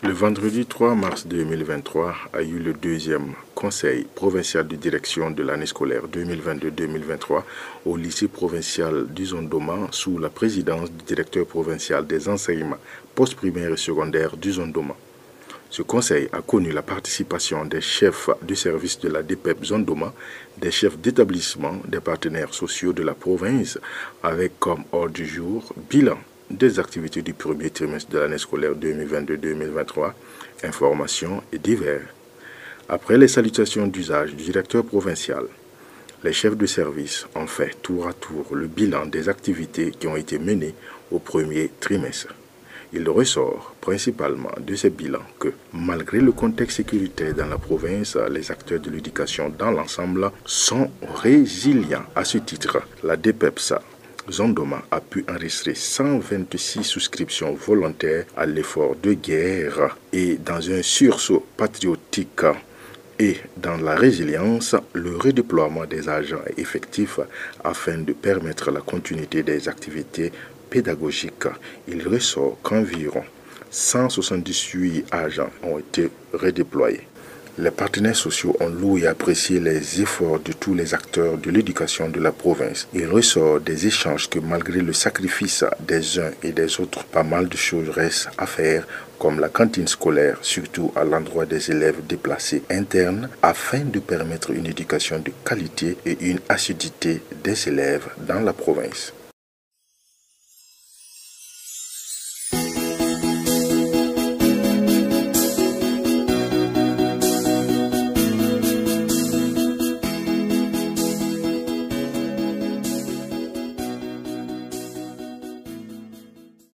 Le vendredi 3 mars 2023 a eu le deuxième conseil provincial de direction de l'année scolaire 2022-2023 au lycée provincial du Zondoma sous la présidence du directeur provincial des enseignements postprimaires et secondaires du Zondoma. Ce conseil a connu la participation des chefs du service de la DPEP Zondoma, des chefs d'établissement, des partenaires sociaux de la province, avec comme ordre du jour bilan des activités du premier trimestre de l'année scolaire 2022-2023, informations et divers. Après les salutations d'usage du directeur provincial, les chefs de service ont fait tour à tour le bilan des activités qui ont été menées au premier trimestre. Il ressort principalement de ces bilans que, malgré le contexte sécuritaire dans la province, les acteurs de l'éducation dans l'ensemble sont résilients. À ce titre, la DPEPSA Zondoma a pu enregistrer 126 souscriptions volontaires à l'effort de guerre et dans un sursaut patriotique et dans la résilience, le redéploiement des agents effectifs afin de permettre la continuité des activités pédagogiques. Il ressort qu'environ 178 agents ont été redéployés. Les partenaires sociaux ont loué et apprécié les efforts de tous les acteurs de l'éducation de la province. Il ressort des échanges que malgré le sacrifice des uns et des autres, pas mal de choses restent à faire, comme la cantine scolaire, surtout à l'endroit des élèves déplacés internes, afin de permettre une éducation de qualité et une assiduité des élèves dans la province.